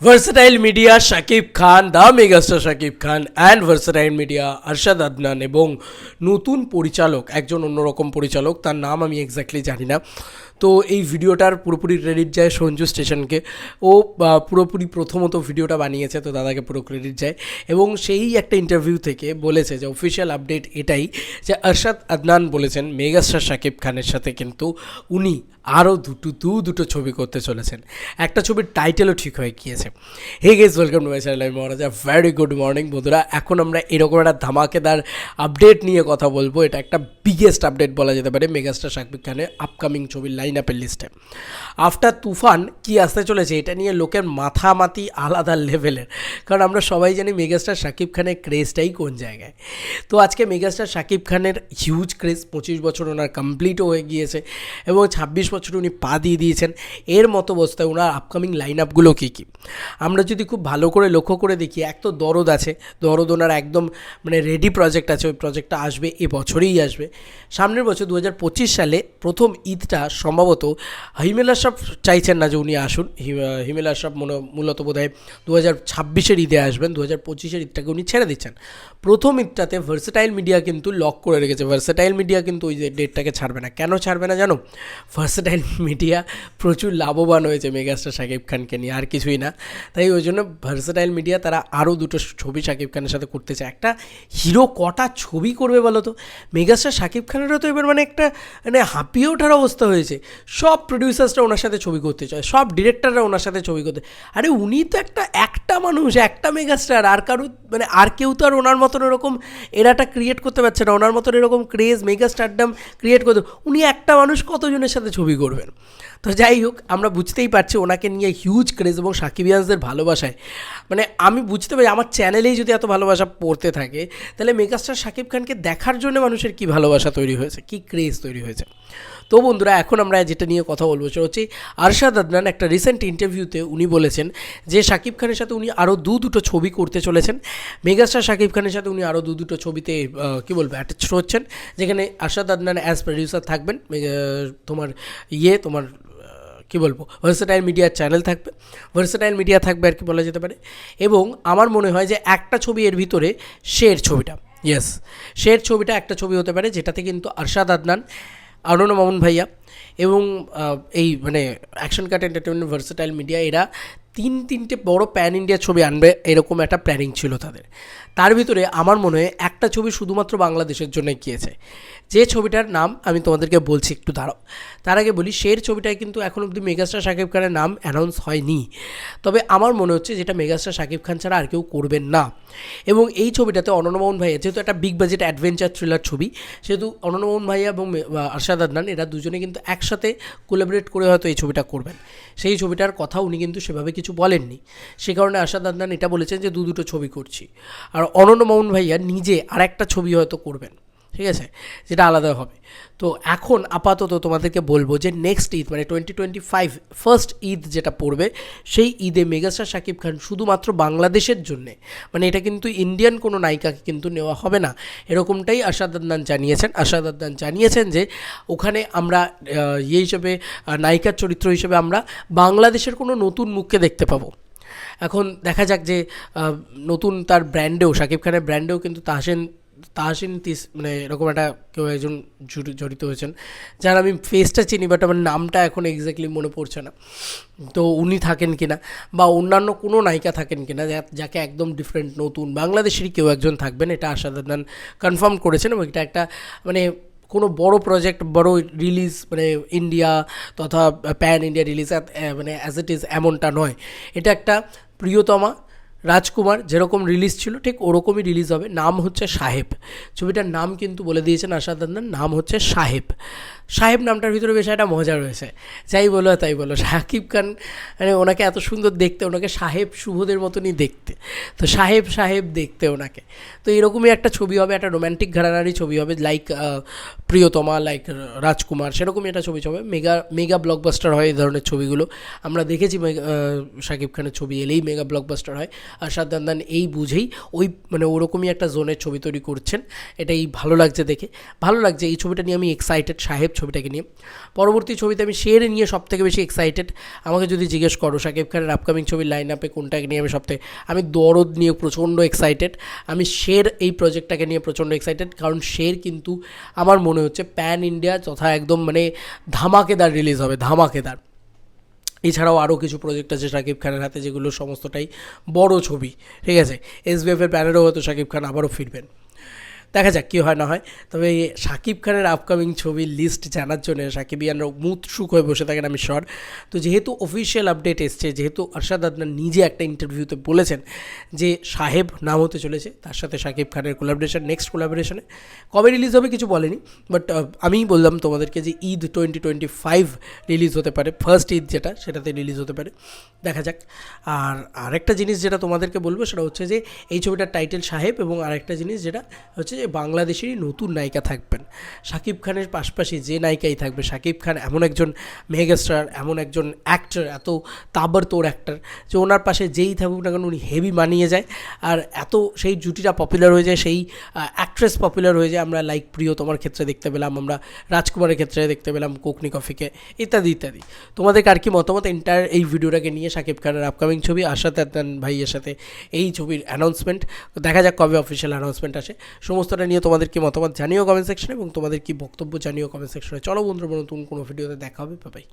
Versatile media Shakib Khan, the megastar Shakib Khan and versatile media Arshad Adnan এবং নতুন পরিচালক, একজন অন্যরকম পরিচালক, তার নাম আমি এক্স্যাক্টলি জানি না। তো এই ভিডিওটার পুরোপুরি ক্রেডিট যায় সঞ্জু স্টেশনকে। ও পুরোপুরি প্রথমত ভিডিওটা বানিয়েছে, তো দাদাকে পুরো ক্রেডিট যায়। এবং সেই একটা ইন্টারভিউ থেকে বলেছে যে অফিসিয়াল আপডেট এটাই যে আরশাদ আদনান বলেছেন মেগাস্টার শাকিব খানের সাথে কিন্তু উনি আরও দুটো ছবি করতে চলেছেন। একটা ছবির টাইটেলও ঠিক হয়ে গিয়েছে। Hey guys, welcome to my channel, আমি মহারাজা। ভেরি গুড মর্নিং বন্ধুরা। এখন আমরা এরকম একটা ধামাকেদার আপডেট নিয়ে কথা বলবো। এটা একটা বিগেস্ট আপডেট বলা যেতে পারে মেগাস্টার শাকিব খানের আপকামিং ছবির লাইন আপের লিস্টে। আফটার তুফান কি আসতে চলেছে এটা নিয়ে লোকের মাথামাতি আলাদা লেভেলের, কারণ আমরা সবাই জানি মেগাস্টার শাকিব খানের ক্রেজটাই কোন জায়গায়। তো আজকে মেগাস্টার শাকিব খানের হিউজ ক্রেজ, 25 বছর ওনার কমপ্লিটও হয়ে গিয়েছে এবং 26 বছর উনি পা দিয়ে দিয়েছেন। এর মতো অবস্থায় ওনার আপকামিং লাইন আপগুলো কী কী আমরা যদি খুব ভালো করে লক্ষ্য করে দেখি, এক তো দরদ আছে, দরদ ওনার একদম মানে রেডি প্রজেক্ট আছে। ওই প্রজেক্টটা আসবে এ বছরেই আসবে, সামনের বছর 2025 সালে প্রথম ঈদটা সম্ভবত হিমেল আশরাফ চাইছেন না যে উনি আসুন। হিমেল আশরাফ মূলত বোধ হয় 2026-এর ঈদে আসবেন, 2025-এর ঈদটাকে উনি ছেড়ে দিচ্ছেন। প্রথম ঈদটাতে ভার্সেটাইল মিডিয়া কিন্তু লক করে রেখেছে। ভার্সেটাইল মিডিয়া কিন্তু ওই ডেটটাকে ছাড়বে না। কেন ছাড়বে না জানো? ভার্সেটাইল মিডিয়া প্রচুর লাভবান হয়েছে মেগাস্টার শাকিব খানকে নিয়ে, আর কিছুই না। তাই ওই জন্য ভার্সেটাইল মিডিয়া তারা আরও দুটো ছবি শাকিব খানের সাথে করতে চায়। একটা হিরো কটা ছবি করবে বলো তো? মেগাস্টার শাকিব খানেরও তো এবার মানে একটা মানে হাঁপিয়ে ওঠার অবস্থা হয়েছে। সব প্রডিউসার্সরা ওনার সাথে ছবি করতে চায়, সব ডিরেক্টররা ওনার সাথে ছবি করতে। আরে উনি তো একটা মানুষ, একটা মেগাস্টার। আর কারো মানে আর কেউ তো আর ওনার মতন এরকম এরাটা ক্রিয়েট করতে পারছে না, ওনার মতন এরকম ক্রেজ মেগাস্টারডাম ক্রিয়েট করতে। উনি একটা মানুষ কতজনের সাথে ছবি করবেন? তো যাই হোক, আমরা বুঝতেই পারছি ওনাকে নিয়ে হিউজ ক্রেজ এবং সাকিবিয়ানসদের ভালোবাসায় মানে আমি বুঝতে পারি আমার চ্যানেলেই যদি এত ভালোবাসা পড়তে থাকে, তাহলে মেগাস্টার শাকিব খানকে দেখার জন্য মানুষের কী ভালোবাসা তৈরি হয়েছে, কী ক্রেজ তৈরি হয়েছে। তো বন্ধুরা, এখন আমরা যেটা নিয়ে কথা বলবো সেটা হচ্ছে আরশাদ আদনান একটা রিসেন্ট ইন্টারভিউতে উনি বলেছেন যে শাকিব খানের সাথে উনি আরও দুটো ছবি করতে চলেছেন। মেগাস্টার শাকিব খানের সাথে উনি আরও দুটো ছবিতে কী বলবো অ্যাটাচ হচ্ছেন, যেখানে আরশাদ আদনান অ্যাজ প্রডিউসার থাকবেন। তোমার কী বলবো ভার্সেটাইল মিডিয়ার চ্যানেল থাকবে, ভার্সেটাইল মিডিয়া থাকবে আর কি বলা যেতে পারে। এবং আমার মনে হয় যে একটা ছবি এর ভিতরে শের ছবিটা, শের ছবিটা একটা ছবি হতে পারে, যেটাতে কিন্তু আরশাদ আদনান, অনন্য মামুন ভাইয়া এবং এই মানে action cut entertainment, versatile media এরা তিনটে বড় প্যান ইন্ডিয়া ছবি আনবে, এরকম একটা প্ল্যানিং ছিল তাদের। তার ভিতরে আমার মনে হয় একটা ছবি শুধুমাত্র বাংলাদেশের জন্য গিয়েছে, যে ছবিটার নাম আমি তোমাদেরকে বলছি, একটু দাঁড়াও। তার আগে বলি, শের ছবিটায় কিন্তু এখন অবধি মেগাস্টার শাকিব খানের নাম অ্যানাউন্স হয়নি। তবে আমার মনে হচ্ছে যেটা মেগাস্টার শাকিব খান ছাড়া আর কেউ করবেন না। এবং এই ছবিটাতে অনন্য মামুন ভাইয়া, যেহেতু একটা বিগ বাজেট অ্যাডভেঞ্চার থ্রিলার ছবি, সেহেতু অনন্য মামুন ভাইয়া এবং আরশাদ আদনান এরা দুজনে কিন্তু একসাথে কোলাবরেট করে হয়তো এই ছবিটা করবেন। সেই ছবিটার কথা উনি কিন্তু সেভাবে কিছু বলেননি, সে কারণে আরশাদ আদনান এটা বলেছেন যে দুটো ছবি করছি। আর অনন্য মামুন ভাইয়া নিজে আর একটা ছবি হয়তো করবেন, ঠিক আছে, যেটা আলাদা হবে। তো এখন আপাতত তোমাদেরকে বলবো যে নেক্সট ঈদ মানে 2025 ফার্স্ট ঈদ যেটা পড়বে, সেই ঈদে মেগাস্টার শাকিব খান শুধুমাত্র বাংলাদেশের জন্যে, মানে এটা কিন্তু ইন্ডিয়ান কোনো নায়িকাকে কিন্তু নেওয়া হবে না, এরকমটাই আরশাদ আদনান জানিয়েছেন। আরশাদ আদনান জানিয়েছেন যে ওখানে আমরা ইয়ে হিসেবে নায়িকার চরিত্র হিসেবে আমরা বাংলাদেশের কোনো নতুন মুখকে দেখতে পাবো। এখন দেখা যাক যে নতুন তার ব্র্যান্ডেও, শাকিব খানের ব্র্যান্ডেও কিন্তু তাহসিন মানে এরকম একটা কেউ একজন জড়িত হয়েছেন, যার আমি ফেসটা চিনি বাট আমার নামটা এখন এক্স্যাক্টলি মনে পড়ছে না। তো উনি থাকেন কিনা বা অন্যান্য কোনো নায়িকা থাকেন কিনা যাকে একদম ডিফারেন্ট নতুন বাংলাদেশেরই কেউ একজন থাকবেন, এটা আরশাদ আদনান কনফার্ম করেছেন। এবং এটা একটা মানে কোনো বড় প্রজেক্ট, বড় রিলিজ মানে ইন্ডিয়া তথা প্যান ইন্ডিয়া রিলিজ মানে অ্যাজ ইট ইজ এমনটা নয়। এটা একটা প্রিয়তমা রাজকুমার যেরকম রিলিজ ছিল ঠিক ওরকমই রিলিজ হবে। নাম হচ্ছে সাহেব, ছবিটার নাম কিন্তু বলে দিয়েছেন আরশাদ আদনান, নাম হচ্ছে সাহেব। সাহেব নামটার ভিতরে বেশ একটা মজা রয়েছে, যাই বলো তাই বলো। শাকিব খান মানে ওনাকে এত সুন্দর দেখতে, ওনাকে সাহেব শুভদের মতনই দেখতে, তো সাহেব দেখতে ওনাকে। তো এরকমই একটা ছবি হবে, একটা রোম্যান্টিক ঘরানারই ছবি হবে, লাইক প্রিয়তমা, লাইক রাজকুমার, সেরকমই একটা ছবি হবে। মেগা ব্লকবাস্টার হয় এই ধরনের ছবিগুলো, আমরা দেখেছি শাকিব খানের ছবি এলেই মেগা ব্লকবাস্টার হয়। আরশাদ আদনান এই বুঝেই ওই মানে ওরকমই একটা জোনের ছবি তৈরি করছেন। এটাই ভালো লাগছে দেখে, ভালো লাগছে এই ছবিটা নিয়ে আমি এক্সাইটেড, সাহেব ছবিটাকে নিয়ে। পরবর্তী ছবিতে আমি শের নিয়ে সবথেকে বেশি এক্সাইটেড। আমাকে যদি জিজ্ঞেস করো শাকিব খানের আপকামিং ছবির লাইন আপে কোনটাকে নিয়ে আমি সবথেকে, আমি দরদ নিয়ে প্রচণ্ড এক্সাইটেড, আমি শের এই প্রজেক্টটাকে নিয়ে প্রচণ্ড এক্সাইটেড। কারণ শের কিন্তু আমার মনে হচ্ছে প্যান ইন্ডিয়া তথা একদম মানে ধামাকেদার রিলিজ হবে, ধামাকেদার। এছাড়াও আরও কিছু প্রজেক্ট আছে শাকিব খানের হাতে, যেগুলো সমস্তটাই বড় ছবি, ঠিক আছে। এসবিএফের ব্যানারেও হয়তো শাকিব খান আবারও ফিরবেন, দেখা যাক কী হয় না হয়। তবে শাকিব খানের আপকামিং ছবির লিস্ট জানার জন্য সাকিবিয়ানরা উৎসুক হয়ে বসে থাকেন, আমি শিওর। তো যেহেতু অফিসিয়াল আপডেট এসছে, যেহেতু আরশাদ আদনান নিজে একটা ইন্টারভিউতে বলেছেন যে সাহেব নাম হতে চলেছে, তার সাথে শাকিব খানের কোলাবোরেশন, নেক্সট কোলাবোরেশনে কবে রিলিজ হবে কিছু বলেনি, বাট আমিই বললাম তোমাদেরকে যে ঈদ 2025 রিলিজ হতে পারে, ফার্স্ট ঈদ যেটা, সেটাতে রিলিজ হতে পারে, দেখা যাক। আর আরেকটা জিনিস যেটা তোমাদেরকে বলবো সেটা হচ্ছে যে এই ছবিটার টাইটেল সাহেব, এবং আরেকটা জিনিস যেটা হচ্ছে যে বাংলাদেশেরই নতুন নায়িকা থাকবেন শাকিব খানের পাশাপাশি, যে নায়িকাই থাকবে। শাকিব খান এমন একজন মেগাস্টার, এমন একজন অ্যাক্টর, এত তাবড়তোড় অ্যাক্টর, যে ওনার পাশে যেই থাকুক না কেন উনি হেভি মানিয়ে যায়। আর এত সেই জুটিটা পপুলার হয়ে যায়, সেই অ্যাক্ট্রেস পপুলার হয়ে যায়। আমরা লাইক প্রিয় তোমার ক্ষেত্রে দেখতে পেলাম, আমরা রাজকুমারের ক্ষেত্রে দেখতে পেলাম, কোকনি কফিকে, ইত্যাদি ইত্যাদি। তোমাদের আর কি মতামত এন্টায়ার এই ভিডিওটাকে নিয়ে, শাকিব খানের আপকামিং ছবি, আরশাদ আদনান ভাইয়ের সাথে এই ছবির অ্যানাউন্সমেন্ট, দেখা যাক কবে অফিসিয়াল অ্যানাউন্সমেন্ট আসে। সমস্তটা নিয়ে তোমাদের কি মতামত জানিও কমেন্ট সেকশনে, এবং তোমাদের কি বক্তব্য জানিও কমেন্ট সেকশনে। চলো বন্ধুরা, নতুন কোনো ভিডিওতে দেখা হবে, বাই বাই।